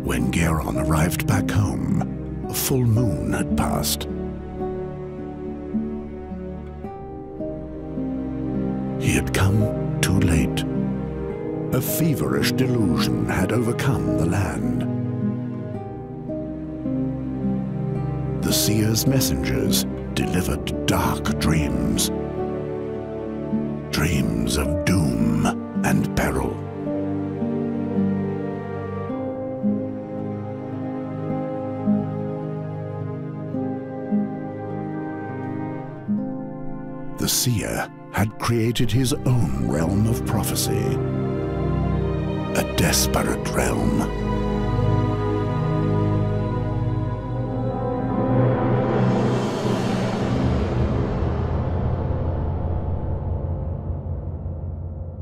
When Geron arrived back home, a full moon had passed. He had come too late. A feverish delusion had overcome the land. The seer's messengers delivered dark dreams. Dreams of doom and peril. The seer had created his own realm of prophecy. A desperate realm.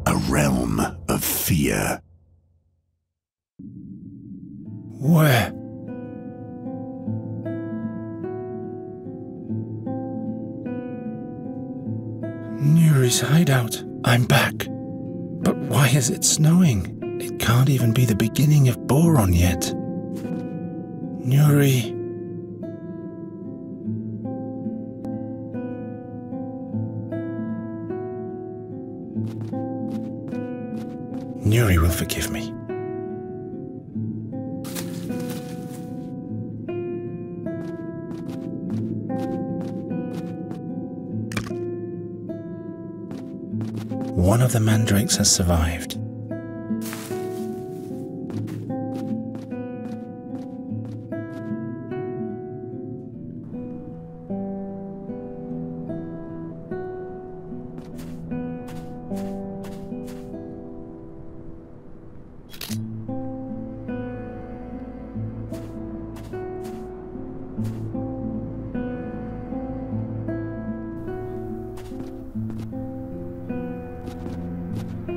A realm of fear. Where? Nuri's hideout. I'm back. But why is it snowing? It can't even be the beginning of Boron yet. Nuri. Nuri will forgive me. One of the mandrakes has survived.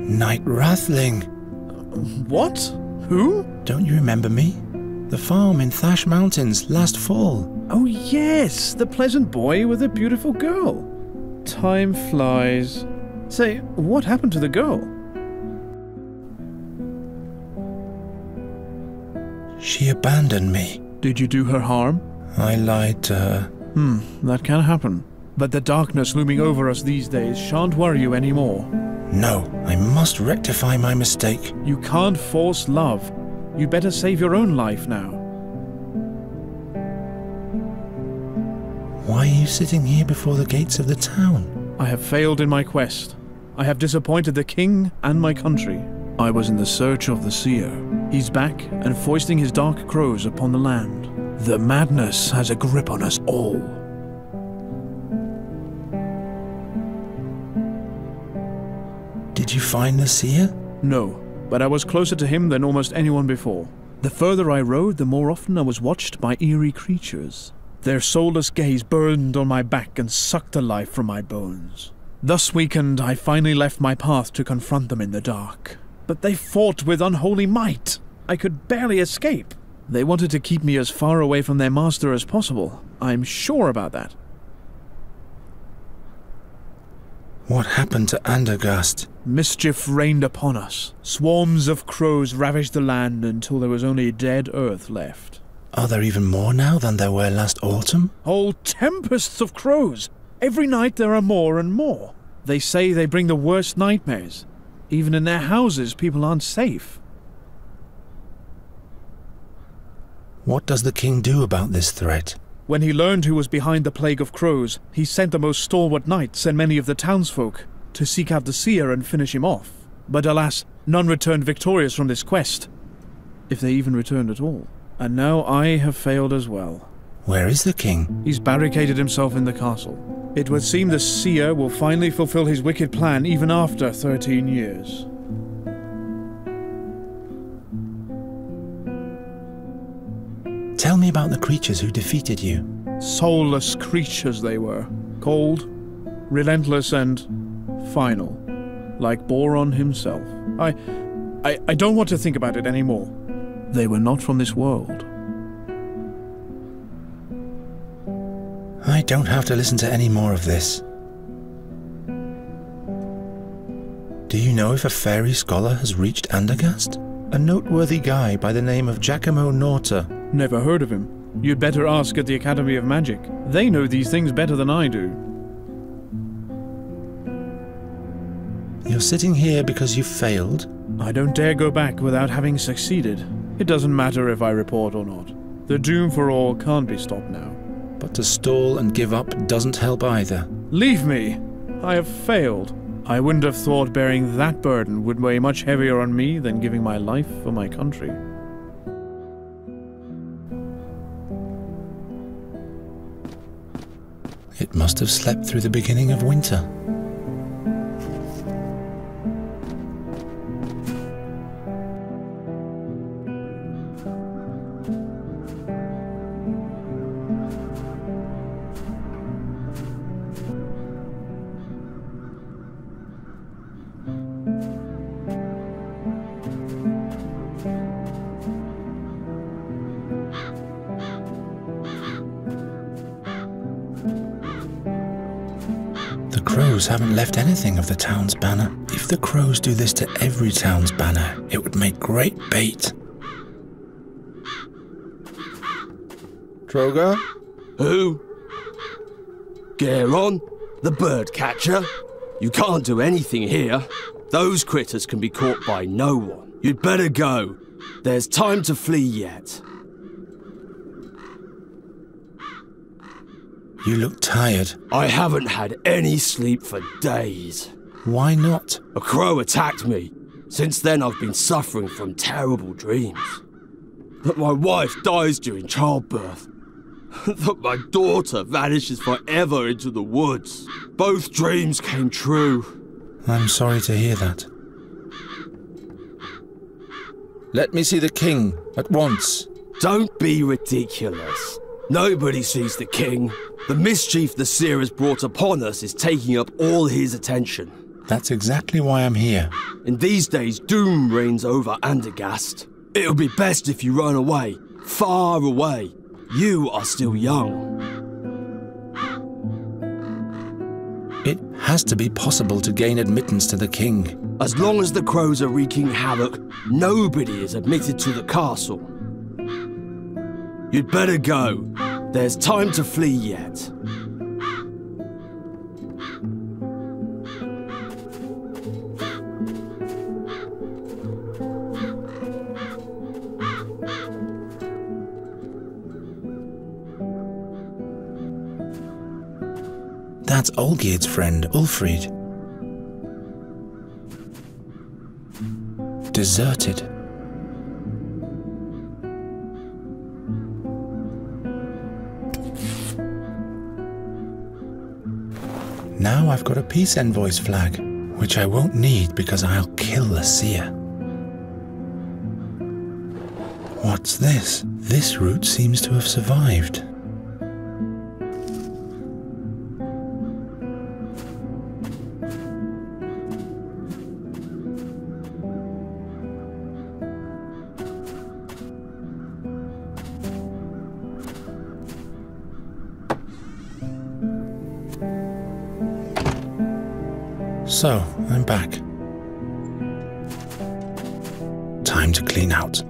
Night Wrathling. What? Who? Don't you remember me? The farm in Thash Mountains last fall. Oh yes, the pleasant boy with the beautiful girl. Time flies. Say, what happened to the girl? She abandoned me. Did you do her harm? I lied to her. That can happen. But the darkness looming over us these days shan't worry you anymore. No, I must rectify my mistake. You can't force love. You'd better save your own life now. Why are you sitting here before the gates of the town? I have failed in my quest. I have disappointed the king and my country. I was in the search of the seer. He's back and foisting his dark crows upon the land. The madness has a grip on us all. Did you find the seer? No, but I was closer to him than almost anyone before. The further I rode, the more often I was watched by eerie creatures. Their soulless gaze burned on my back and sucked the life from my bones. Thus weakened, I finally left my path to confront them in the dark. But they fought with unholy might. I could barely escape. They wanted to keep me as far away from their master as possible. I'm sure about that. What happened to Andergast? Mischief rained upon us. Swarms of crows ravaged the land until there was only dead earth left. Are there even more now than there were last autumn? Whole tempests of crows! Every night there are more and more. They say they bring the worst nightmares. Even in their houses, people aren't safe. What does the king do about this threat? When he learned who was behind the plague of crows, he sent the most stalwart knights and many of the townsfolk to seek out the seer and finish him off. But alas, none returned victorious from this quest. If they even returned at all. And now I have failed as well. Where is the king? He's barricaded himself in the castle. It would seem the seer will finally fulfill his wicked plan even after 13 years. Tell me about the creatures who defeated you. Soulless creatures they were. Cold, relentless, and final. Like Boron himself. I don't want to think about it anymore. They were not from this world. I don't have to listen to any more of this. Do you know if a fairy scholar has reached Andergast? A noteworthy guy by the name of Giacomo Norta. Never heard of him. You'd better ask at the Academy of Magic. They know these things better than I do. You're sitting here because you failed? I don't dare go back without having succeeded. It doesn't matter if I report or not. The doom for all can't be stopped now. But to stall and give up doesn't help either. Leave me! I have failed. I wouldn't have thought bearing that burden would weigh much heavier on me than giving my life for my country. It must have slept through the beginning of winter. The crows haven't left anything of the town's banner. If the crows do this to every town's banner, it would make great bait. Troga? Who? Garon? The bird catcher? You can't do anything here. Those critters can be caught by no one. You'd better go. There's time to flee yet. You look tired. I haven't had any sleep for days. Why not? A crow attacked me. Since then I've been suffering from terrible dreams. That my wife dies during childbirth. That my daughter vanishes forever into the woods. Both dreams came true. I'm sorry to hear that. Let me see the king, at once. Don't be ridiculous. Nobody sees the king. The mischief the seer has brought upon us is taking up all his attention. That's exactly why I'm here. In these days, doom reigns over Andergast. It'll be best if you run away, far away. You are still young. It has to be possible to gain admittance to the king. As long as the crows are wreaking havoc, nobody is admitted to the castle. You'd better go. There's time to flee yet. That's Olgierd's friend, Ulfried. Deserted. Now I've got a peace envoy's flag, which I won't need because I'll kill the seer. What's this? This route seems to have survived. So, I'm back. Time to clean out.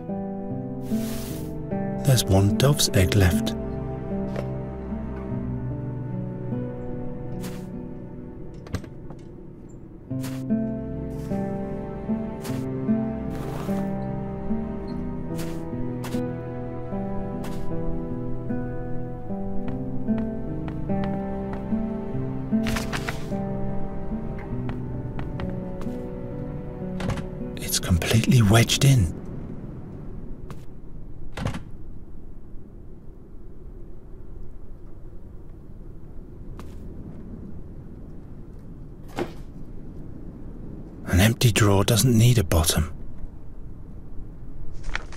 There's one dove's egg left. It's completely wedged in. An empty drawer doesn't need a bottom.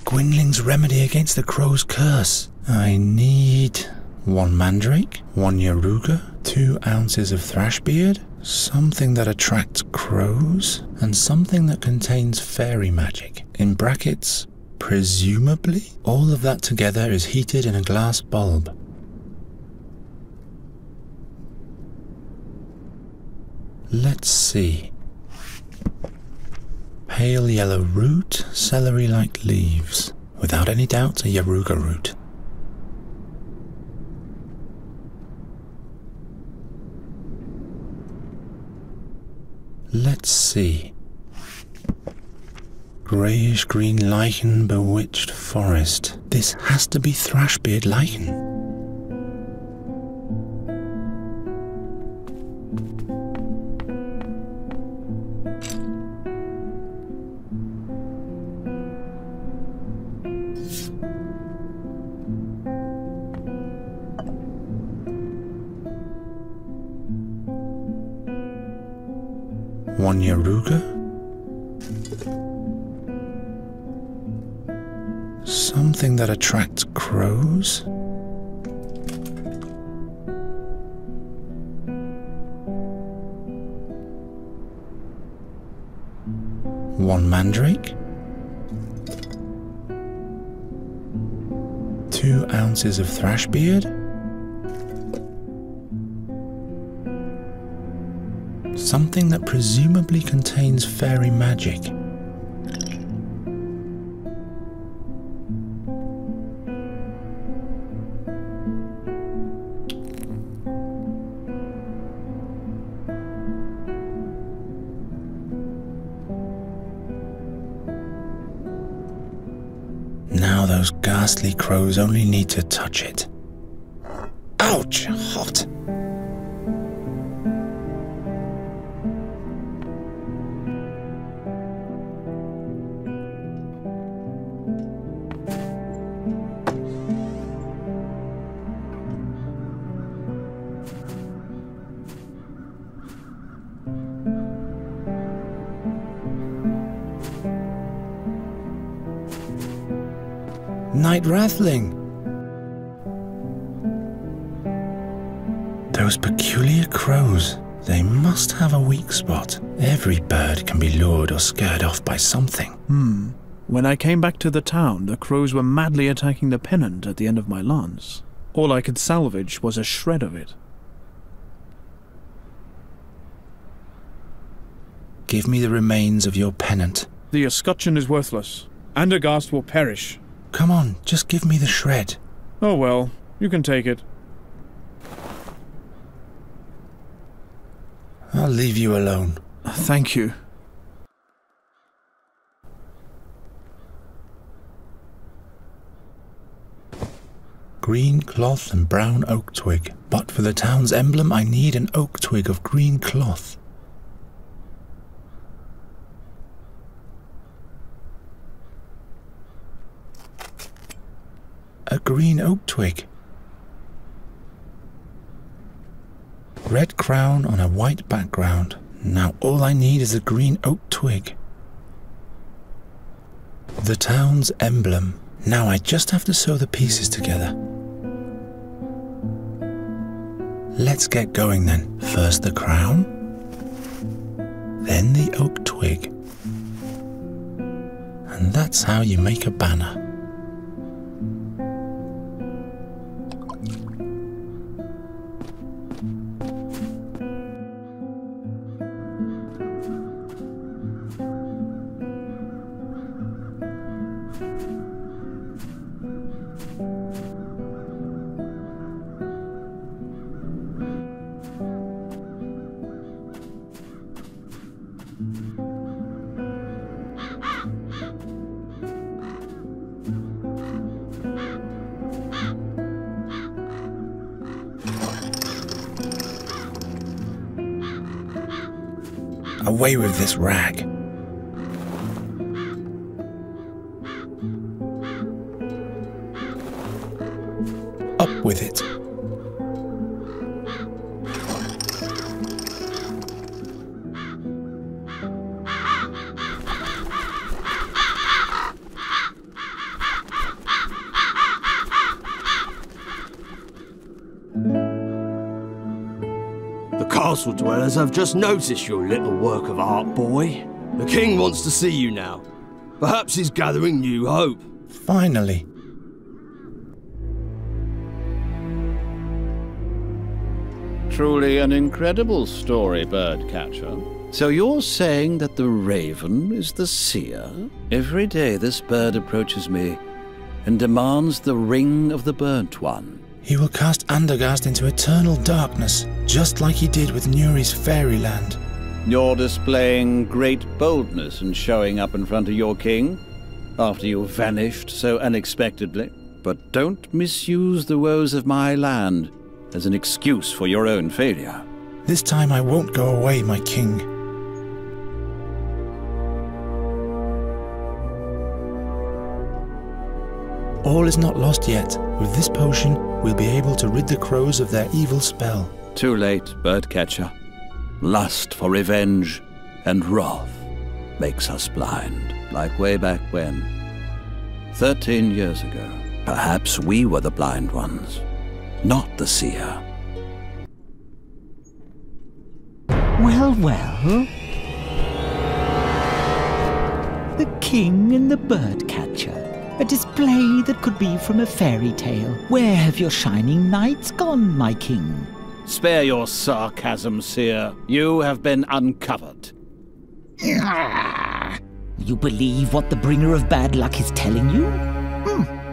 Gwynling's remedy against the crow's curse. I need 1 mandrake, 1 yaruga, 2 ounces of thrashbeard, something that attracts crows, and something that contains fairy magic. In brackets, presumably, all of that together is heated in a glass bulb. Let's see. pale yellow root, celery-like leaves. Without any doubt, a yaruga root. Let's see. Greyish-green lichen, bewitched forest. This has to be thrashbeard lichen. One yaruga. Something that attracts crows. One mandrake. 2 ounces of thrashbeard. Something that presumably contains fairy magic. Now those ghastly crows only need to touch it. Ouch! Hot! Night Rathling! Those peculiar crows, they must have a weak spot. Every bird can be lured or scared off by something. When I came back to the town, the crows were madly attacking the pennant at the end of my lance. All I could salvage was a shred of it. Give me the remains of your pennant. The escutcheon is worthless. Andergast will perish. Come on, just give me the shred. Oh well, you can take it. I'll leave you alone. Thank you. Green cloth and brown oak twig. But for the town's emblem, I need an oak twig of green cloth. A green oak twig. Red crown on a white background. Now all I need is a green oak twig. The town's emblem. Now I just have to sew the pieces together. Let's get going then. First the crown, then the oak twig. And that's how you make a banner. Away with this rag. Up with it. Castle dwellers have just noticed your little work of art, boy. The king wants to see you now. Perhaps he's gathering new hope. Finally. Truly an incredible story, birdcatcher. So you're saying that the raven is the seer? Every day this bird approaches me and demands the ring of the burnt one. He will cast Andergast into eternal darkness, just like he did with Nuri's fairyland. You're displaying great boldness in showing up in front of your king after you vanished so unexpectedly. But don't misuse the woes of my land as an excuse for your own failure. This time I won't go away, my king. All is not lost yet. With this potion, we'll be able to rid the crows of their evil spell. Too late, birdcatcher. Lust for revenge and wrath makes us blind, like way back when. 13 years ago, perhaps we were the blind ones, not the seer. Well, well. The king and the birdcatcher. A display that could be from a fairy tale. Where have your shining knights gone, my king? Spare your sarcasm, seer. You have been uncovered. You believe what the bringer of bad luck is telling you?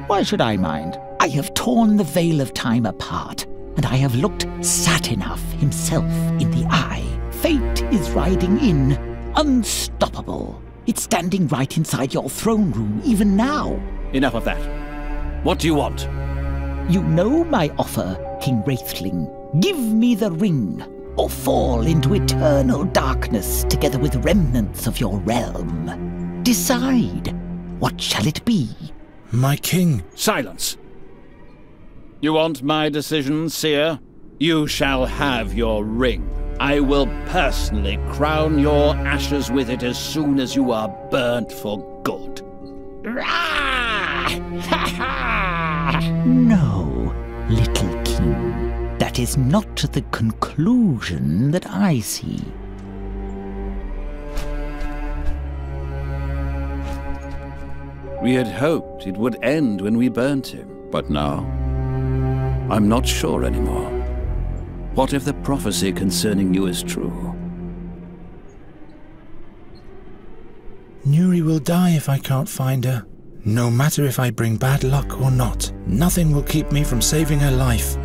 Why should I mind? I have torn the veil of time apart, and I have looked Satinav himself in the eye. Fate is riding in, unstoppable. It's standing right inside your throne room, even now. Enough of that. What do you want? You know my offer, King Wraithling. Give me the ring, or fall into eternal darkness together with remnants of your realm. Decide. What shall it be? My king. Silence. You want my decision, seer? You shall have your ring. I will personally crown your ashes with it as soon as you are burnt for good. No, little king. That is not the conclusion that I see. We had hoped it would end when we burnt him, but now I'm not sure anymore. What if the prophecy concerning you is true? Nuri will die if I can't find her. No matter if I bring bad luck or not, nothing will keep me from saving her life.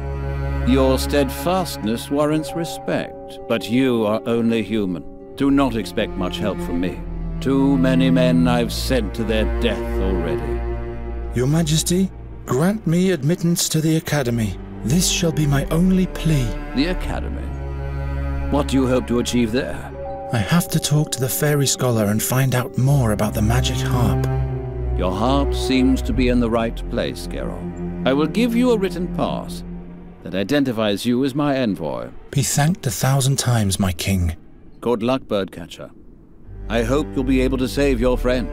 Your steadfastness warrants respect, but you are only human. Do not expect much help from me. Too many men I've sent to their death already. Your Majesty, grant me admittance to the Academy. This shall be my only plea. The Academy? What do you hope to achieve there? I have to talk to the fairy scholar and find out more about the magic harp. Your heart seems to be in the right place, Geralt. I will give you a written pass that identifies you as my envoy. Be thanked 1,000 times, my king. Good luck, birdcatcher. I hope you'll be able to save your friend.